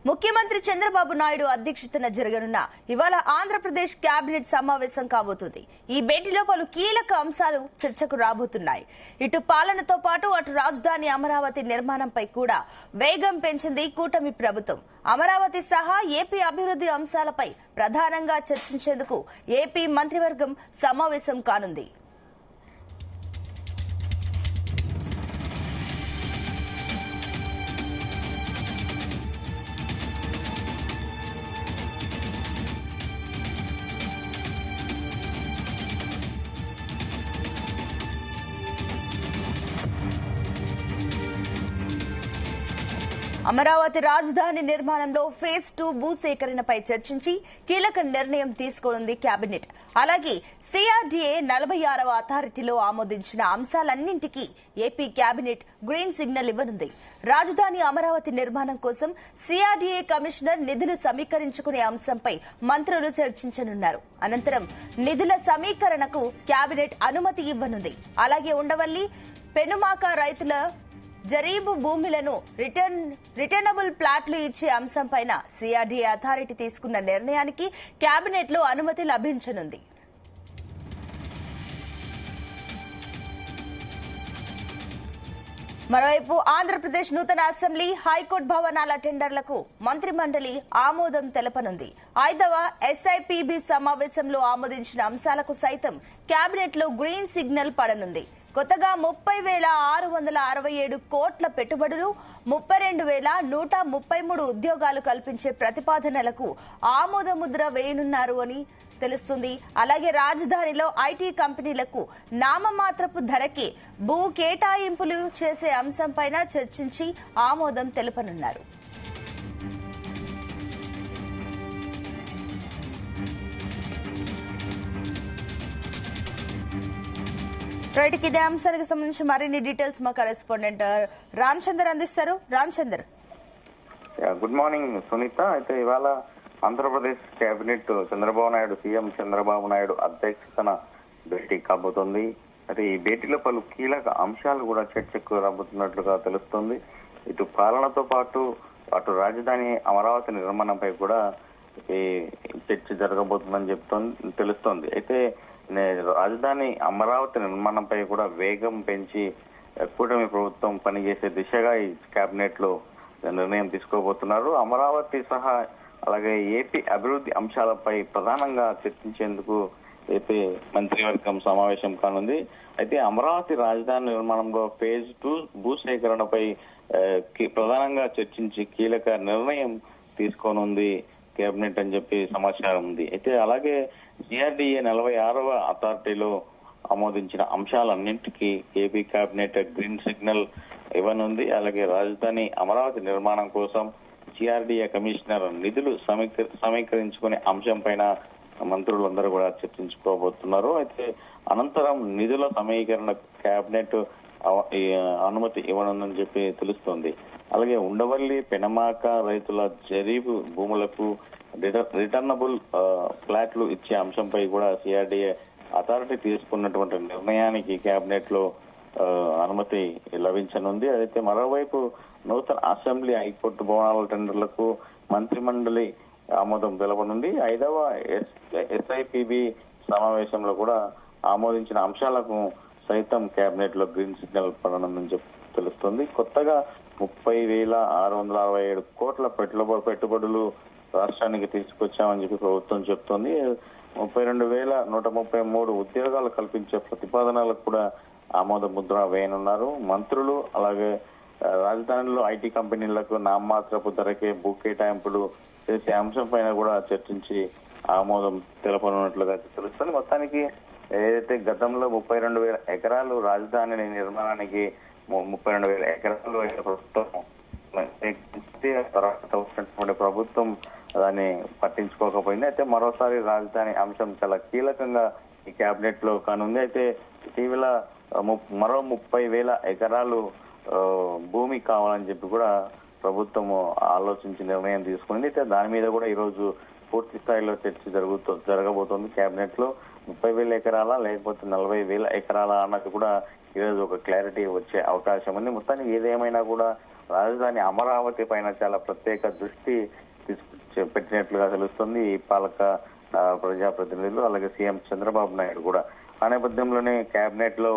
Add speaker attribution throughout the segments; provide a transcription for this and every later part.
Speaker 1: ముఖ్యమంత్రి చంద్రబాబు నాయుడు అధ్యక్షతన జరగనున్న ఇవాళ ఆంధ్రప్రదేశ్ కేబినెట్ సమావేశం కాబోతుంది. ఈ భేటీలో పలు కీలక అంశాలు చర్చకు రాబోతున్నాయి. ఇటు పాలనతో పాటు అటు రాజధాని అమరావతి నిర్మాణంపై కూడా వేగం పెంచింది కూటమి ప్రభుత్వం. అమరావతి సహా ఏపీ అభివృద్ధి అంశాలపై ప్రధానంగా చర్చించేందుకు ఏపీ మంత్రివర్గం సమావేశం కానుంది. అమరావతి రాజధాని నిర్మాణంలో ఫేజ్ 2 భూసేకరణపై చర్చించి కీలక నిర్ణయం తీసుకోనుంది కేబినెట్. అలాగే సిఆర్డీఏ 46వ అథారిటీలో ఆమోదించిన అంశాలన్నింటికీ ఏపీ కేబినెట్ గ్రీన్ సిగ్నల్ ఇవ్వనుంది. రాజధాని అమరావతి నిర్మాణం కోసం సిఆర్డీఏ కమిషనర్ నిధులు సమీకరించుకునే అంశంపై మంత్రులు చర్చించనున్నారు. అనంతరం నిధుల సమీకరణకు కేబినెట్ అనుమతి ఇవ్వనుంది. అలాగే ఉండవల్లి పెనుమాక రైతుల జరీబు భూములను రిటర్నబుల్ ప్లాట్లు ఇచ్చే అంశంపైన సిఆర్డీఏ అథారిటీ తీసుకున్న నిర్ణయానికి కేబినెట్ లో అనుమతి లభించనుంది. మరోవైపు ఆంధ్రప్రదేశ్ నూతన అసెంబ్లీ హైకోర్టు భవనాల టెండర్లకు మంత్రిమండలి ఆమోదం తెలపనుంది. 5వ ఎస్ఐపిబి సమావేశంలో ఆమోదించిన అంశాలకు సైతం కేబినెట్ లో గ్రీన్ సిగ్నల్ పడనుంది. కొత్తగా 30,667 కోట్ల పెట్టుబడులు, 32,133 ఉద్యోగాలు కల్పించే ప్రతిపాదనలకు ఆమోద ముద్ర వేయనున్నారు అని తెలుస్తుంది. అలాగే రాజధానిలో ఐటీ కంపెనీలకు నామమాత్రపు ధరకే భూ కేటాయింపులు చేసే అంశంపైన చర్చించి ఆమోదం తెలపనున్నారు. రైట్, ఇదే అంశానికి సంబంధించి మరిన్ని డీటెయిల్స్ మా కరెస్పాండెంట్ రామచందర్ అందిస్తారు. Ramachandar,
Speaker 2: good morning Sunitha. అయితే ఇవాళ ఆంధ్రప్రదేశ్ కేబినెట్ సీఎం చంద్రబాబు నాయుడు అధ్యక్షతన భేటీ కాబోతోంది. అయితే ఈ భేటీలో పలు కీలక అంశాలు కూడా చర్చకు రాబోతున్నట్లుగా తెలుస్తోంది. ఇటు పాలనతో పాటు అటు రాజధాని అమరావతి నిర్మాణంపై కూడా ఈ చర్చ జరగబోతుందని తెలుస్తోంది. అయితే రాజధాని అమరావతి నిర్మాణంపై కూడా వేగం పెంచి కూటమి ప్రభుత్వం పనిచేసే దిశగా ఈ కేబినెట్ లో నిర్ణయం తీసుకోబోతున్నారు. అమరావతి సహా అలాగే ఏపీ అభివృద్ధి అంశాలపై ప్రధానంగా చర్చించేందుకు ఏపీ మంత్రివర్గం సమావేశం కానుంది. అయితే అమరావతి రాజధాని నిర్మాణంలో ఫేజ్ 2 భూసేకరణపై ప్రధానంగా చర్చించి కీలక నిర్ణయం తీసుకోనుంది కేబినెట్ అని చెప్పి సమాచారం ఉంది. అయితే అలాగే సిఆర్డీఏ 46వ అథారిటీలో ఆమోదించిన అంశాలన్నింటికీ ఏపీ కేబినెట్ గ్రీన్ సిగ్నల్ ఇవ్వనుంది. అలాగే రాజధాని అమరావతి నిర్మాణం కోసం సిఆర్డీఏ కమిషనర్ నిధులు సమీకరించుకునే అంశం పైన మంత్రులందరూ కూడా చర్చించుకోబోతున్నారు. అయితే అనంతరం నిధుల సమీకరణ కేబినెట్ అనుమతి ఇవ్వనుందని చెప్పి తెలుస్తోంది. అలాగే ఉండవల్లి పెనమాక రైతుల జరీబు భూములకు రిటర్నబుల్ ఫ్లాట్లు ఇచ్చే అంశంపై కూడా సిఆర్డీఏ అథారిటీ తీసుకున్నటువంటి నిర్ణయానికి కేబినెట్ లో అనుమతి లభించనుంది. అయితే మరోవైపు నూతన అసెంబ్లీ హైకోర్టు భవనాల టెండర్లకు మంత్రిమండలి ఆమోదం తెలపనుంది. 5వ ఎస్ఐపిబి సమావేశంలో కూడా ఆమోదించిన అంశాలకు సైతం కేబినెట్ లో గ్రీన్ సిగ్నల్ పడనుందని చెప్పి తెలుస్తుంది. కొత్తగా 30,667 కోట్ల పెట్టుబడులు రాష్ట్రానికి తీసుకొచ్చామని చెప్పి ప్రభుత్వం చెప్తోంది. 32,133 ఉద్యోగాలు కల్పించే ప్రతిపాదనలకు కూడా ఆమోద ముద్ర వేయనున్నారు మంత్రులు. అలాగే రాజధానిలో ఐటీ కంపెనీలకు నామమాత్రపు ధరకే భూ కేటాయింపులు చేసే అంశం పైన కూడా చర్చించి ఆమోదం తెలపనున్నట్లుగా తెలుస్తుంది. మొత్తానికి ఏదైతే గతంలో 32,000 ఎకరాలు రాజధాని నిర్మాణానికి 32,000 ఎకరాలు ప్రభుత్వం దాన్ని పట్టించుకోకపోయింది. అయితే మరోసారి రాజధాని అంశం చాలా కీలకంగా ఈ కేబినెట్ లో కానుంది. అయితే ఇటీవల మరో 30,000 ఎకరాలు భూమి కావాలని చెప్పి కూడా ప్రభుత్వం ఆలోచించి నిర్ణయం తీసుకుంది. అయితే దాని మీద కూడా ఈ రోజు పూర్తి స్థాయిలో చర్చ జరగబోతోంది కేబినెట్ లో. 30,000 ఎకరాలా లేకపోతే 40,000 ఎకరాలా అన్నది కూడా ఈరోజు ఒక క్లారిటీ వచ్చే అవకాశం ఉంది. మొత్తానికి ఏదేమైనా కూడా రాజధాని అమరావతి పైన చాలా ప్రత్యేక దృష్టి పెట్టినట్లుగా తెలుస్తుంది ఈ పాలక ప్రజాప్రతినిధులు, అలాగే సీఎం చంద్రబాబు నాయుడు కూడా. ఆ నేపథ్యంలోనే కేబినెట్ లో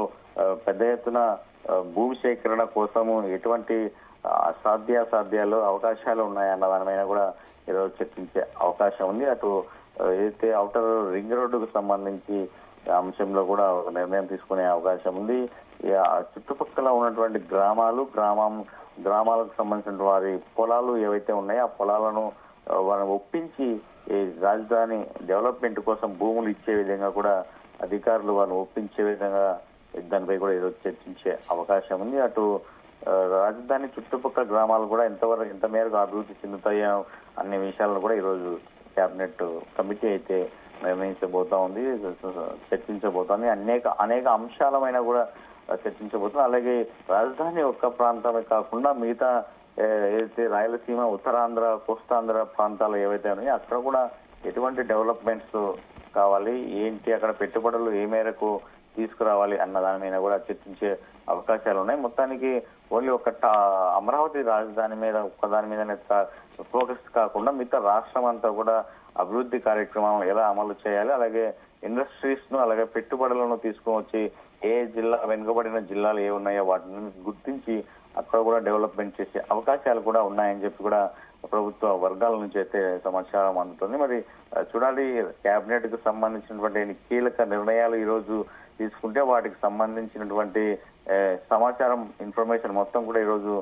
Speaker 2: పెద్ద ఎత్తున భూమి సేకరణ కోసము ఎటువంటి సాధ్యాసాధ్యాలు అవకాశాలు ఉన్నాయన్న దాని మీద కూడా ఈరోజు చర్చించే అవకాశం ఉంది. అటు ఏదైతే ఔటర్ రింగ్ రోడ్డుకు సంబంధించి అంశంలో కూడా ఒక నిర్ణయం తీసుకునే అవకాశం ఉంది. చుట్టుపక్కల ఉన్నటువంటి గ్రామాలకు సంబంధించిన వారి పొలాలు ఏవైతే ఉన్నాయో ఆ పొలాలను వారిని ఒప్పించి ఈ రాజధాని డెవలప్మెంట్ కోసం భూములు ఇచ్చే విధంగా కూడా అధికారులు వారిని ఒప్పించే విధంగా దానిపై కూడా ఈరోజు చర్చించే అవకాశం ఉంది. అటు రాజధాని చుట్టుపక్కల గ్రామాలు కూడా ఎంత మేరకు అభివృద్ధి చెందుతాయో అనే విషయాలను కూడా ఈరోజు కేబినెట్ కమిటీ అయితే నిర్ణయించబోతా ఉంది, చర్చించబోతోంది. అనేక అంశాలమైన కూడా చర్చించబోతుంది. అలాగే రాజధాని ఒక్క ప్రాంతమే కాకుండా మిగతా ఏదైతే రాయలసీమ, ఉత్తరాంధ్ర, కోస్తాంధ్ర ప్రాంతాలు ఏవైతే ఉన్నాయో అక్కడ కూడా ఎటువంటి డెవలప్మెంట్స్ కావాలి, ఏంటి, అక్కడ పెట్టుబడులు ఏ మేరకు తీసుకురావాలి అన్న దాని మీద కూడా చర్చించే అవకాశాలు ఉన్నాయి. మొత్తానికి ఓన్లీ అమరావతి రాజధాని మీద ఒక్కదాని మీద ఫోకస్ కాకుండా మిగతా రాష్ట్రం అంతా కూడా అభివృద్ధి కార్యక్రమం ఎలా అమలు చేయాలి, అలాగే ఇండస్ట్రీస్ ను అలాగే పెట్టుబడులను తీసుకుని వచ్చి ఏ జిల్లా వెనుకబడిన జిల్లాలు ఏ ఉన్నాయో వాటిని గుర్తించి అక్కడ కూడా డెవలప్మెంట్ చేసే అవకాశాలు కూడా ఉన్నాయని చెప్పి కూడా ప్రభుత్వ వర్గాల నుంచి అయితే సమాచారం అందుతుంది. మరి చూడాలి, కేబినెట్ కు సంబంధించినటువంటి కీలక నిర్ణయాలు ఈ రోజు తీసుకుంటే వాటికి సంబంధించినటువంటి సమాచారం, ఇన్ఫర్మేషన్ మొత్తం కూడా ఈ రోజు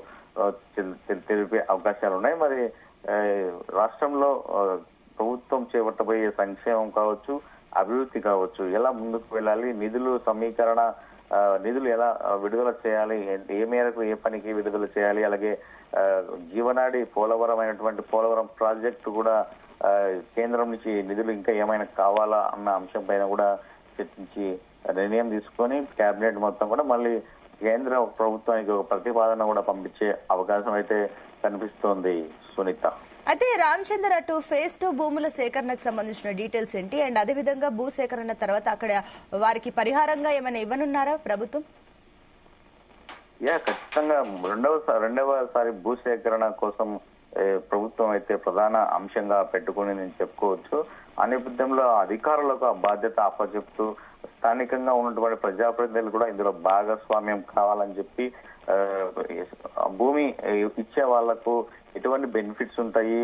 Speaker 2: తెలిపే అవకాశాలు ఉన్నాయి. మరి రాష్ట్రంలో ప్రభుత్వం చేపట్టబోయే సంక్షేమం కావచ్చు, అభివృద్ధి కావచ్చు, ఎలా ముందుకు వెళ్ళాలి, నిధులు సమీకరణ, నిధులు ఎలా విడుదల చేయాలి, ఏ మేరకు ఏ పనికి విడుదల చేయాలి, అలాగే జీవనాడి పోలవరం ప్రాజెక్టు కూడా కేంద్రం నుంచి నిధులు ఇంకా ఏమైనా కావాలా అన్న అంశం పైన కూడా చర్చించి నిర్ణయం తీసుకొని కేబినెట్ మొత్తం కూడా మళ్ళీ కేంద్ర ప్రభుత్వానికి ఒక ప్రతిపాదన కూడా పంపించే అవకాశం అయితే కనిపిస్తోంది సునీత.
Speaker 1: అయితే రామచంద్ర, అటు ఫేజ్ 2 భూముల సేకరణకు సంబంధించిన డీటెయిల్స్ ఏంటి? అండ్ అదేవిధంగా భూ సేకరణ తర్వాత అక్కడ వారికి పరిహారంగా ఏమైనా ఇవ్వనున్నారా ప్రభుత్వం?
Speaker 2: ఖచ్చితంగా రెండవసారి భూ సేకరణ కోసం ప్రభుత్వం అయితే ప్రధాన అంశంగా పెట్టుకుని నేను చెప్పుకోవచ్చు. ఆ నేపథ్యంలో అధికారులకు ఆ బాధ్యత అప్పచెప్తూ స్థానికంగా ఉన్నటువంటి ప్రజాప్రతినిధులు కూడా ఇందులో భాగస్వామ్యం కావాలని చెప్పి భూమి ఇచ్చే వాళ్లకు ఎటువంటి బెనిఫిట్స్ ఉంటాయి,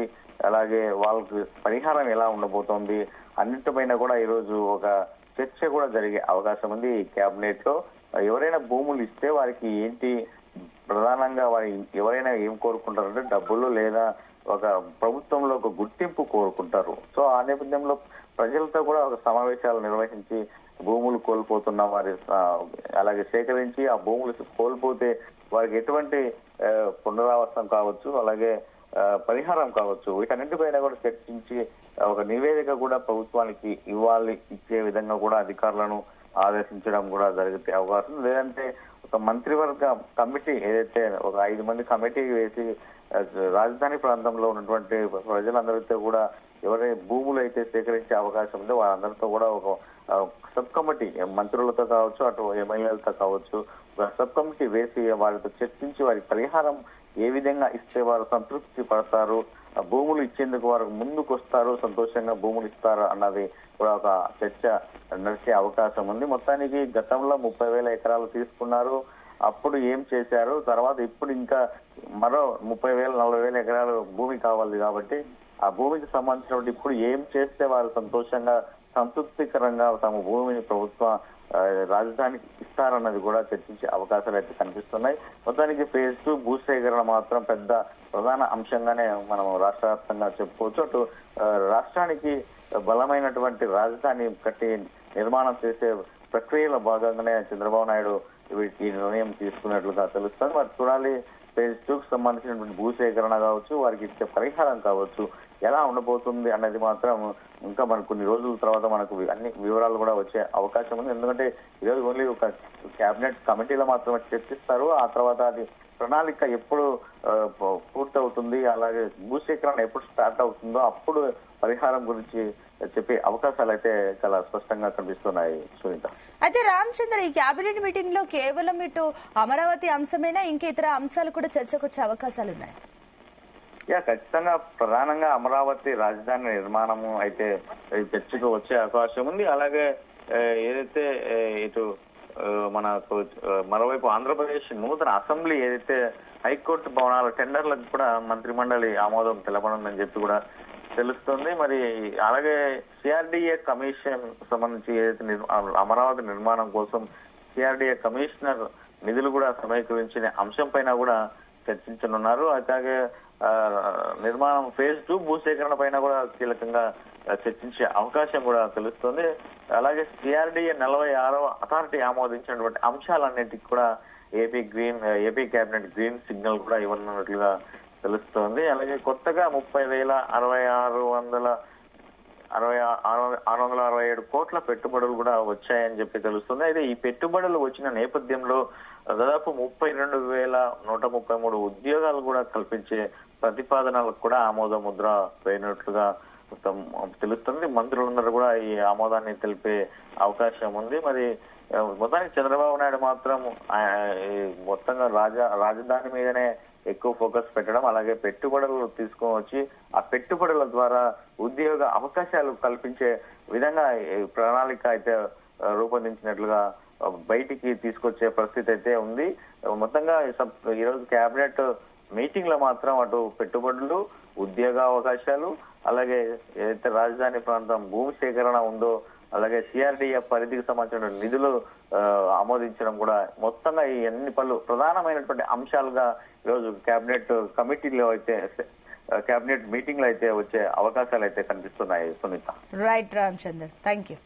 Speaker 2: అలాగే వాళ్ళకి పరిహారం ఎలా ఉండబోతోంది అన్నింటిపైన కూడా ఈరోజు ఒక చర్చ కూడా జరిగే అవకాశం ఉంది. కేబినెట్ లో ఎవరైనా భూములు ఇస్తే వారికి ఏంటి, ప్రధానంగా వారి ఎవరైనా ఏం కోరుకుంటారంటే డబ్బులు లేదా ఒక ప్రభుత్వంలో ఒక గుర్తింపు కోరుకుంటారు. సో ఆ నేపథ్యంలో ప్రజలతో కూడా ఒక సమావేశాలు నిర్వహించి భూములు కోల్పోతున్న వారి అలాగే సేకరించి ఆ భూములు కోల్పోతే వారికి ఎటువంటి పునరావాసం కావచ్చు, అలాగే పరిహారం కావచ్చు, వీటన్నింటిపైన కూడా చర్చించి ఒక నివేదిక కూడా ప్రభుత్వానికి ఇచ్చే విధంగా కూడా అధికారులను ఆదేశించడం కూడా జరిగే అవకాశం. లేదంటే ఒక మంత్రివర్గ కమిటీ ఏదైతే ఒక 5 మంది కమిటీ వేసి రాజధాని ప్రాంతంలో ఉన్నటువంటి ప్రజలందరితో కూడా ఎవరైనా భూములు అయితే సేకరించే అవకాశం ఉందో వారందరితో కూడా ఒక సబ్ కమిటీ, మంత్రులతో కావచ్చు, అటు ఎమ్మెల్యేలతో కావచ్చు, ఒక సబ్ కమిటీ వేసి వారితో చర్చించి వారి పరిహారం ఏ విధంగా ఇస్తే వారు సంతృప్తి పడతారు, భూములు ఇచ్చేందుకు వారు ముందుకు వస్తారు, సంతోషంగా భూములు ఇస్తారు అన్నది కూడా ఒక చర్చ నడిచే అవకాశం ఉంది. మొత్తానికి గతంలో 30,000 ఎకరాలు తీసుకున్నారు, అప్పుడు ఏం చేశారు, తర్వాత ఇప్పుడు ఇంకా మరో 30,000 40,000 ఎకరాలు భూమి కావాలి కాబట్టి ఆ భూమికి సంబంధించినటువంటి ఇప్పుడు ఏం చేస్తే వారు సంతోషంగా సంతృప్తికరంగా తమ భూమిని ప్రభుత్వ రాజధానికి ఇస్తారన్నది కూడా చర్చించే అవకాశాలు అయితే కనిపిస్తున్నాయి. మొత్తానికి ఫేజ్ 2 భూసేకరణ మాత్రం పెద్ద ప్రధాన అంశంగానే మనం రాష్ట్ర వ్యాప్తంగా చెప్పుకోవచ్చు. అటు రాష్ట్రానికి బలమైనటువంటి రాజధాని కట్టి నిర్మాణం చేసే ప్రక్రియలో భాగంగానే చంద్రబాబు నాయుడు ఈ నిర్ణయం తీసుకున్నట్లుగా తెలుస్తుంది. మరి చూడాలి, ఫేజ్ 2కు సంబంధించినటువంటి భూసేకరణ కావచ్చు, వారికి ఇచ్చే పరిహారం కావచ్చు ఎలా ఉండబోతుంది అన్నది మాత్రం ఇంకా మనకు కొన్ని రోజుల తర్వాత మనకు అన్ని వివరాలు కూడా వచ్చే అవకాశం ఉంది. ఎందుకంటే ఈరోజు ఓన్లీ ఒక కేబినెట్ కమిటీలో మాత్రమే చర్చిస్తారు, ఆ తర్వాత అది ప్రణాళిక ఎప్పుడు పూర్తవుతుంది, అలాగే భూసేకరణ ఎప్పుడు స్టార్ట్ అవుతుందో అప్పుడు పరిహారం గురించి చెప్పే అవకాశాలు అయితే చాలా స్పష్టంగా కనిపిస్తున్నాయి సునీత.
Speaker 1: అయితే రామచంద్ర, ఈ కేబినెట్ మీటింగ్ లో కేవలం ఇటు అమరావతి అంశమేనా, ఇంకా ఇతర అంశాలు కూడా చర్చకు వచ్చే అవకాశాలు ఉన్నాయి?
Speaker 2: ఖచ్చితంగా ప్రధానంగా అమరావతి రాజధాని నిర్మాణము అయితే చర్చకు వచ్చే అవకాశం ఉంది. అలాగే ఏదైతే ఇటు మనకు మరోవైపు ఆంధ్రప్రదేశ్ నూతన అసెంబ్లీ ఏదైతే హైకోర్టు భవనాల టెండర్లకు కూడా మంత్రిమండలి ఆమోదం తెలపనుందని చెప్పి కూడా తెలుస్తుంది. మరి అలాగే సిఆర్డిఏ కమిషన్ సంబంధించి ఏదైతే అమరావతి నిర్మాణం కోసం సిఆర్డిఏ కమిషనర్ నిధులు కూడా సమీకరించిన అంశం పైన కూడా చర్చించనున్నారు. అలాగే నిర్మాణం ఫేజ్ 2 భూసేకరణ పైన కూడా కీలకంగా చర్చించే అవకాశం కూడా తెలుస్తుంది. అలాగే సిఆర్డిఏ 46వ అథారిటీ ఆమోదించినటువంటి అంశాలన్నిటికీ కూడా ఏపీ కేబినెట్ గ్రీన్ సిగ్నల్ కూడా ఇవ్వనున్నట్లుగా తెలుస్తోంది. అలాగే కొత్తగా 30,667 కోట్ల పెట్టుబడులు కూడా వచ్చాయని చెప్పి తెలుస్తుంది. అయితే ఈ పెట్టుబడులు వచ్చిన నేపథ్యంలో దాదాపు 32,133 ఉద్యోగాలు కూడా కల్పించే ప్రతిపాదనలకు కూడా ఆమోద ముద్ర వేయనట్లుగా తెలుస్తుంది. మంత్రులందరూ కూడా ఈ ఆమోదాన్ని తెలిపే అవకాశం ఉంది. మరి మొత్తానికి చంద్రబాబు నాయుడు మాత్రం మొత్తంగా రాజధాని మీదనే ఎక్కువ ఫోకస్ పెట్టడం, అలాగే పెట్టుబడులు తీసుకొని వచ్చి ఆ పెట్టుబడుల ద్వారా ఉద్యోగ అవకాశాలు కల్పించే విధంగా ప్రణాళిక అయితే రూపొందించినట్లుగా బయటికి తీసుకొచ్చే పరిస్థితి అయితే ఉంది. మొత్తంగా ఈరోజు కేబినెట్ మీటింగ్ లో మాత్రం అటు పెట్టుబడులు, ఉద్యోగ అవకాశాలు, అలాగే ఏదైతే రాజధాని ప్రాంతం భూమి సేకరణ ఉందో, అలాగే సిఆర్డిఎఫ్ పరిధికి సంబంధించిన నిధులు ఆమోదించడం కూడా మొత్తంగా ఈ అన్ని పలు ప్రధానమైనటువంటి అంశాలుగా ఈరోజు కేబినెట్ కమిటీలో అయితే కేబినెట్ మీటింగ్ లో అయితే వచ్చే అవకాశాలు అయితే కనిపిస్తున్నాయి Sunitha.
Speaker 1: Right Ramachandra, thank you.